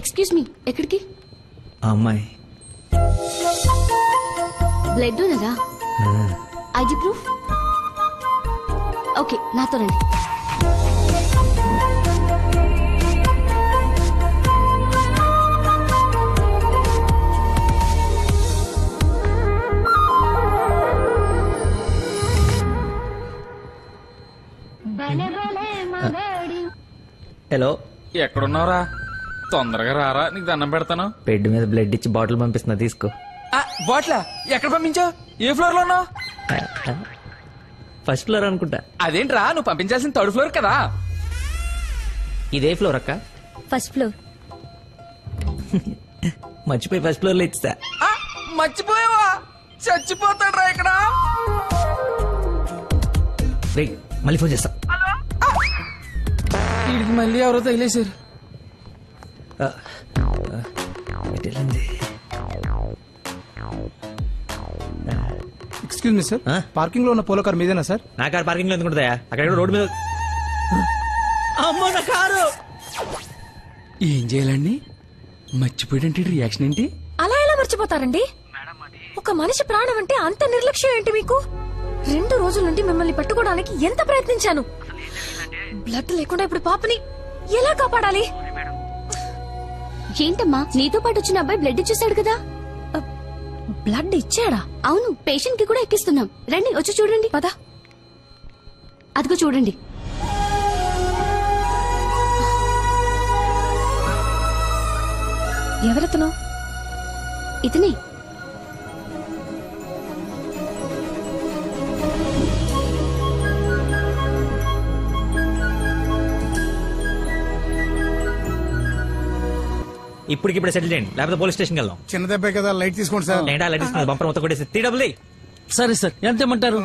Excuse me, ఎక్కడికి? అమ్మాయి blood డోనరా? ID proof? ఓకే, నాతో రండి. హలో, ఎక్కడున్నావురా? తొందరగా రారా, నీకు దండం పెడతాను. బెడ్ మీద బ్లడ్ ఇచ్చి బాటిల్ పంపిస్తున్నా, తీసుకో. బాట్లా ఎక్కడ పంపించావు? ఏ ఫ్లోర్ లో ఉన్నావు? ఫస్ట్ ఫ్లోర్ అనుకుంటా. అదేంట్రా, నువ్వు పంపించాల్సిన థర్డ్ ఫ్లోర్ కదా. ఇదే ఫ్లోర్ అక్క. First floor. మర్చిపోయి ఫస్ట్ ఫ్లోర్ లో ఇచ్చా. మర్చిపోయావా? చచ్చిపోతాడ్రా ఇక్కడ. మళ్ళీ ఫోన్ చేస్తా. వీడికి మళ్ళీ ఎవరో తగిలేశారు. ఎక్స్క్యూజ్ మీ సార్, పార్కింగ్ లో ఉన్న పోలో కార్ మీదేనా సార్? నా కారు పార్కింగ్ లో ఎందుకుంటుందా? అక్కడ రోడ్డు మీద. అమ్మో నా కారు! ఏం చేయాలండి? మర్చిపోయాడంటే రియాక్షన్ ఏంటి? అలా ఎలా మర్చిపోతారండి? ఒక మనిషి ప్రాణం అంటే అంత నిర్లక్ష్యం ఏంటి మీకు? 2 రోజుల నుండి మిమ్మల్ని పట్టుకోవడానికి ఎంత ప్రయత్నించాను. బ్లడ్ లేకుండా ఇప్పుడు పాపని ఎలా కాపాడాలి? ఏంటమ్మా, నీతో పాటు వచ్చిన అబ్బాయి బ్లడ్ ఇచ్చేసాడు కదా? బ్లడ్ ఇచ్చాడా? అవును, పేషెంట్ కి కూడా ఎక్కిస్తున్నాం. రండి, వచ్చి చూడండి. పద. అదిగో చూడండి. ఎవరెతను? ఇతనే. ఇప్పటికిప్పుడు సెటిల్ చేయండి, లేకపోతే పోలీస్ స్టేషన్కి వెళ్దాం. చిన్న దెబ్బే కదా, లైట్ తీసుకోండి సార్. ఏంటా లైట్ తీసుకుని బంపర్ మొత్తం కొట్టేసి తీడబుల్. సరే సార్, ఎంత ఇమ్మంటారు?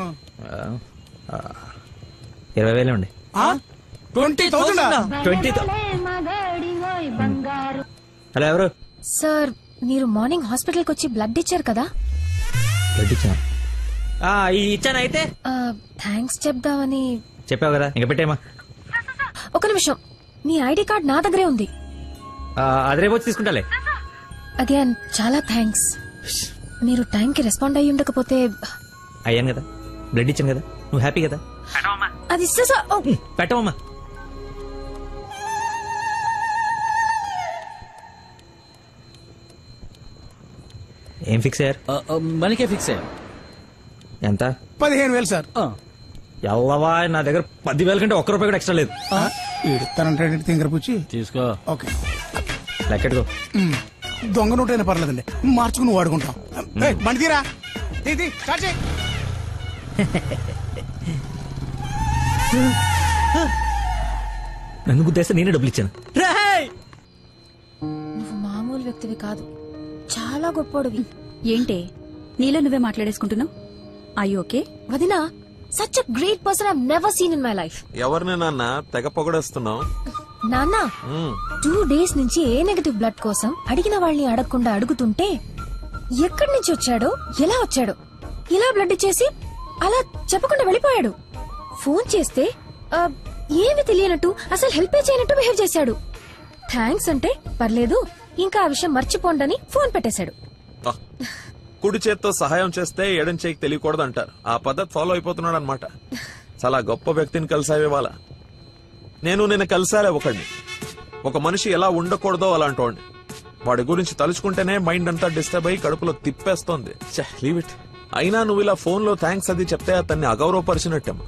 20,000 అండి. 20,000? 20,000. హలో, ఎవరు? సార్, మీరు మార్నింగ్ హాస్పిటల్ కి వచ్చి బ్లడ్ ఇచ్చారు కదా? బ్లడ్ ఇచ్చాను. ఇచ్చాను. అయితే థ్యాంక్స్ చెప్దామని. చెప్పావు కదా, ఇంకా పెట్టేమా. ఒక నిమిషం, మీ ఐడి కార్డ్ నా దగ్గరే ఉంది. అది రేపు వచ్చి తీసుకుంటాలే. అగైన్ చాలా థ్యాంక్స్. మీరు టైంకి రెస్పాండ్ అయ్యి ఉండకపోతే. అయ్యాను కదా, బ్లడ్ ఇచ్చాను కదా, నువ్వు హ్యాపీ కదా. అది పెట్టవమ్మా. ఏం ఫిక్స్ అయ్యారు? మనకే ఫిక్స్ అయ్యారు. ఎంత? 15,000 సార్. ఎల్లవా, నా దగ్గర 10,000 కంటే ఒక్క రూపాయి కూడా ఎక్స్ట్రా లేదు. ఇస్తానంటే తింగర పుచ్చి తీసుకో. ఓకే, లెక్కెట్టుకో. దొంగ నోట్ అయినా పర్లేదండి, మార్చుకుని వాడుకుంటాం. బండి తీరా, స్టార్ట్ చేయి. నన్ను గుద్దేస్తే నేనే డబ్బులు ఇచ్చాను. నువ్వు మామూలు వ్యక్తివి కాదు, చాలా గొప్పోడివి. ఏంటే నీలో నువ్వే మాట్లాడేసుకుంటున్నావు? I okay? వదినా, such a great person I never seen in my life. ఎవరిని నాన్న తెగ పొగడేస్తున్నావు? నాన్న, 2 days నుంచి ఏ నెగటివ్ బ్లడ్ కోసం అడిగిన వాళ్ళని అడగకుండా అడుగుతుంటే ఎక్కడి నుంచి వచ్చాడో, ఎలా వచ్చాడో, ఇలా బ్లడ్ ఇచ్చేసి అలా చెప్పకుండా వెళ్ళిపోయాడు. ఫోన్ చేస్తే ఏమి తెలియనట్టు, అసలు హెల్ప్ చేయనట్టు బిహేవ్ చేశాడు. థ్యాంక్స్ అంటే పర్లేదు, ఇంకా ఆ విషయం మర్చిపోండని ఫోన్ పెట్టేశాడు. కుడి చేత్తో సహాయం చేస్తే ఎడం చేయికి తెలియకూడదు అంటారు. ఆ పద్ధతి ఫాలో అయిపోతున్నాడు అనమాట. చాలా గొప్ప వ్యక్తిని కలిసావే వాళ్ళ. నేను నిన్న కలిసాలే ఒకడిని. ఒక మనిషి ఎలా ఉండకూడదో అలాంటి వాడిని. వాడి గురించి తలుచుకుంటేనే మైండ్ అంతా డిస్టర్బ్ అయ్యి కడుపులో తిప్పేస్తోంది. Leave it. అయినా నువ్వు ఇలా ఫోన్ లో థ్యాంక్స్ అది చెప్తే అతన్ని అగౌరవపరిచినట్టేమో.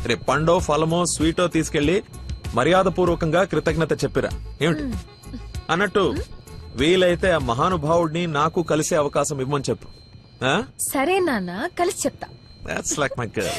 రేపు పండో ఫలమో స్వీటో తీసుకెళ్లి మర్యాద పూర్వకంగా కృతజ్ఞత చెప్పిరా. ఏమిటి అన్నట్టు వీలైతే ఆ మహానుభావుడిని నాకు కలిసే అవకాశం ఇవ్వమని చెప్పు. సరే నాన్న, కలిసి చెప్తా. That's like my girl.